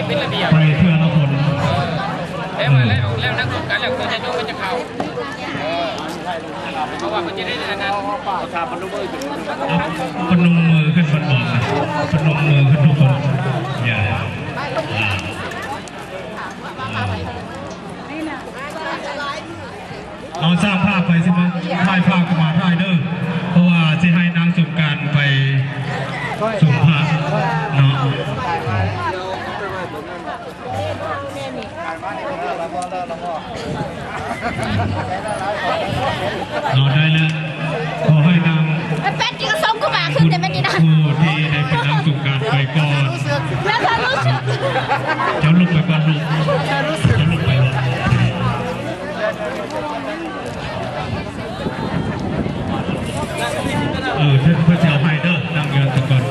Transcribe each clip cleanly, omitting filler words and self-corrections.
ไปเพื่อละคนแล้วนักสงการแล้วก็จะโยกจะเข่าเพราะว่ามันจะได้อันนั้นพนมมือขึ้นพนมมือขึ้นบนบกพนมมือขึ้นทุกคนอย่าเอาสร้างภาพไปใช่ไหมถ่ายภาพขึ้นมาถ่ายเด้อเพราะว่าจะให้นางสงการไปส่งพระเนาะเราได้แล้วขอให้นางเป็ดกินกระส้มกูมาขึ้นแต่ไม่ดีนะผู้ที่ได้เป็นนางสงการไปก่อนแล้วเธอรู้สึกเจ้าลุกไปก่อนลุกเจ้าลุกไปเพื่อจะเอาให้เด้อนั่งเงินตะก่อน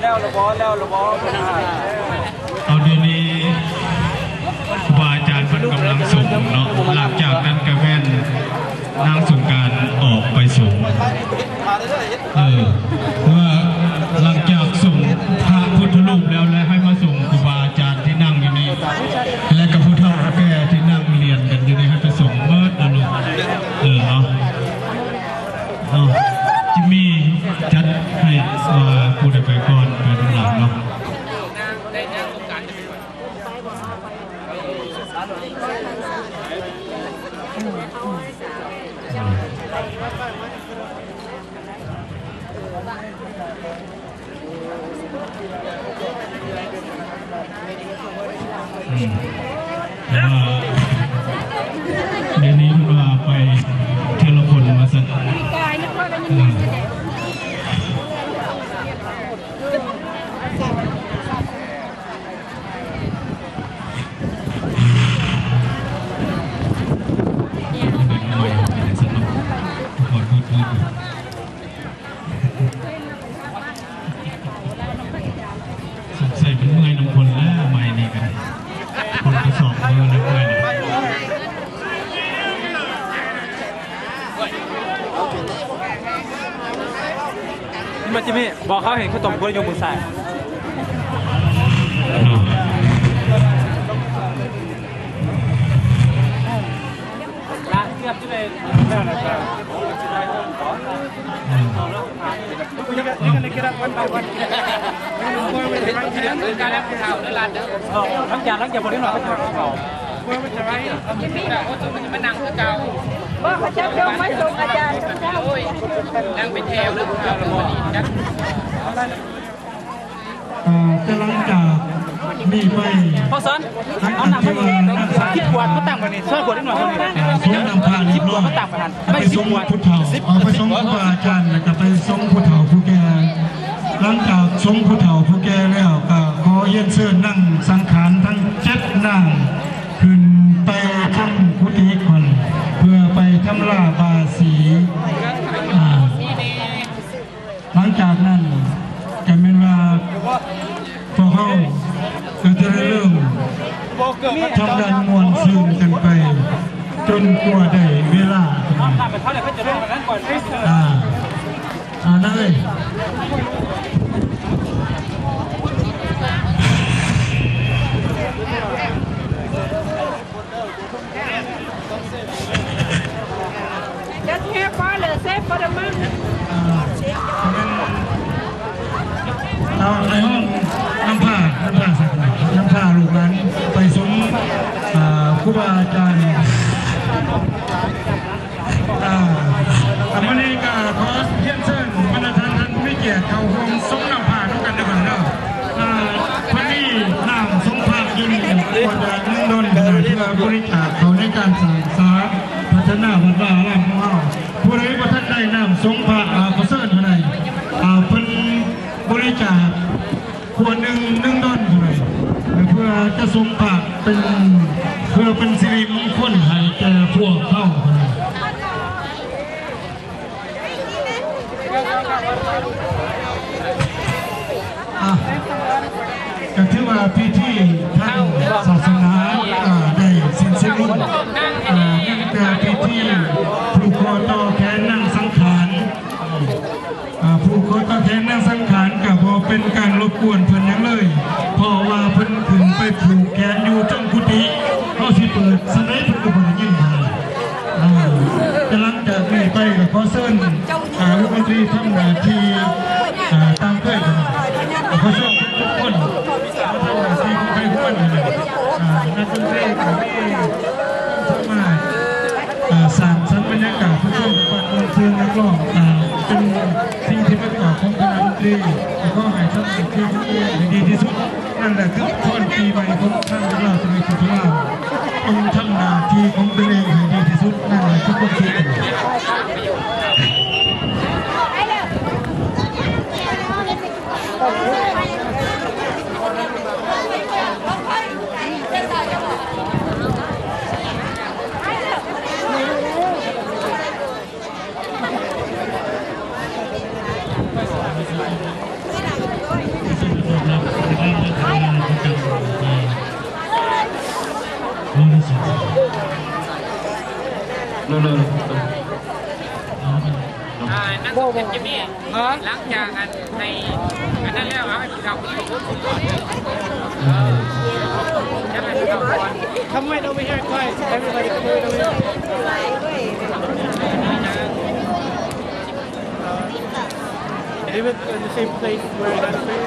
แล้วระบอเอาเดี๋ยวนี้ครูบาอาจารย์มันกำลังส่งเนาะหลังจากนั้นก็แม่นนางสงการออกไปส่งว่าหลังจากส่งพระพุทธรูปแล้วให้มาส่งครูบาอาจารย์ที่นั่งอยู่นี่และกับผู้เฒ่าแก่ที่นั่งเรียนกันอยู่นี่ให้ไปส่งเมื่อตลอดเอาจิมมี่จัดให้ว่าผู้ใดไปก่อนไปตรงหลังเนาะเดี๋ยวนี้คุณว่าไปเทเลพลมาสักใส่เป็นเมื่อยน้ำคนแล้วไม่นี่กันคนทดสอบเมื่อยเลยนี่มันจะมีบอกเขาเห็นเขาตบคนยกมือใส่ร้านเทียบที่เลยแล้วนะครับทั้งจานทั้งจานบนนี้หน่อยก็จะเก่ามันจะไรมันจะมานั่งเก่าว่าเขาจะยกไม่ส่งอาจารย์นั่งเป็นแถวแล้วเราวันนี้นะจะหลังจากนี่ไปพอสอนเอาหนักมาคิดขวดก็ตั้งวันนี้ช่วยขวดนิดหน่อยคนนี้ส่งนำพาเรียบร้อยไปส่งผู้เฒ่าไปส่งครูบาอาจารย์แล้วก็ไปส่งผู้เฒ่าผู้แก่หลังจากส่งผู้เฒ่าผู้แก่แล้วก็ขอเยี่ยมเชิญนั่งสังขารทั้ง7นั่งขึ้นไปทั้งกุฏิคนเพื่อไปทำลาบาสีหลังจากนั้นจะเป็นว่าพวกเขาก็จะเริ่มทำการมวลซึมกันไปจนกว่าได้เวลานั่นเลยจะแค่ฟ้าเหลือเซฟปรมังเอาในห้องน้ำผ้าสักหน่อยน้ำผ้าลูกนั้นไปส่งครูบาอาจารย์วันนี้ก็ขอเยี่ยมเชิญบรรดาท่านผู้มีเกียรติเข้าห้องส่งน้ำผ้าทุกกันด้วยกันเนาะวันนี้น้ำส่งผ้ายินดีควรจะนนที่มาบริจาคเขาในการศึกษาพัฒนาวัดวาอารามของเราผู้ใดประทับใจน้ำส่งผ้าเขาเสิร์ฟเท่าไหร่เป็นบริจาคขวด1 ดอนเท่าไหร่เพื่อจะส่งผ้าเป็นเพื่อเป็นสิริมงคลให้แก่พวกเขาก็ถือว่าพิธีทางศาสนาได้สิ้นสุดใน เป็นการรบกวนเพิ่นยังเลยเพราะว่าเพิ่นขึ้นไปผูกแขนอยู่จังกุฏิเขาสิเปิดสมัยเพิ่นก็บ่ได้ยินแต่หลังจากนี้ไปก็ขอเชิญรัฐมนตรีทำหน้าที่ตามเคยขอเชิญทุกคนมาทำหน้าที่ของใครของมันนักดนตรีกับพี่สามารถสร้างสรรค์บรรยากาศผู้ชมปัดเชิญนักร้องเป็นสิ่งที่ประกอบของคณะดนตรีแล้วก็ให้ทำสิ่งที่ดีที่สุดนั่นแหละคือพรปีใหม่ของท่านเราจะมีคุณภาพต้องทำหน้าที่ของตัวเองให้ดีที่สุดนั่นแหละคือความคิดนักเก็บจิมมี่หลังจากในอันนั้นแล้วเอาให้ผู้ขับCome right over here, guys. Everybody come right over here. Leave it in the same place where it has been.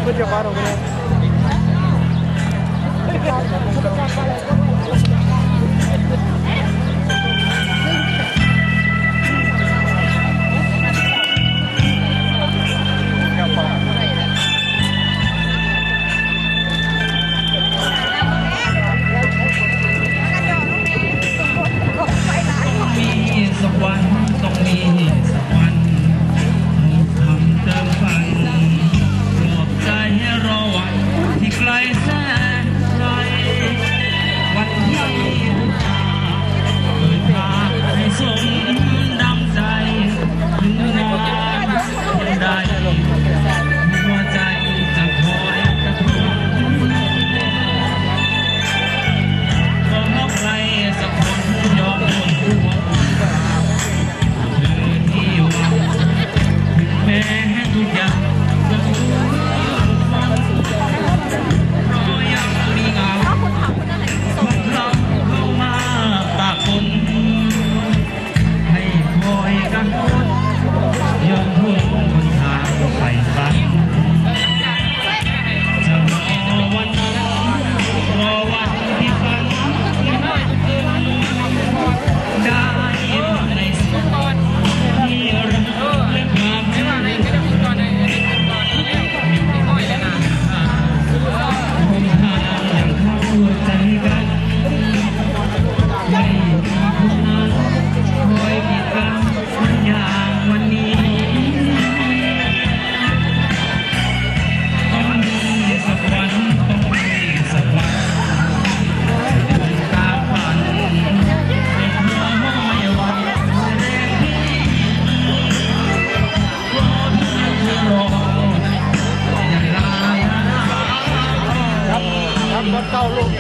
Put your bottle over there. รถเก้าลูก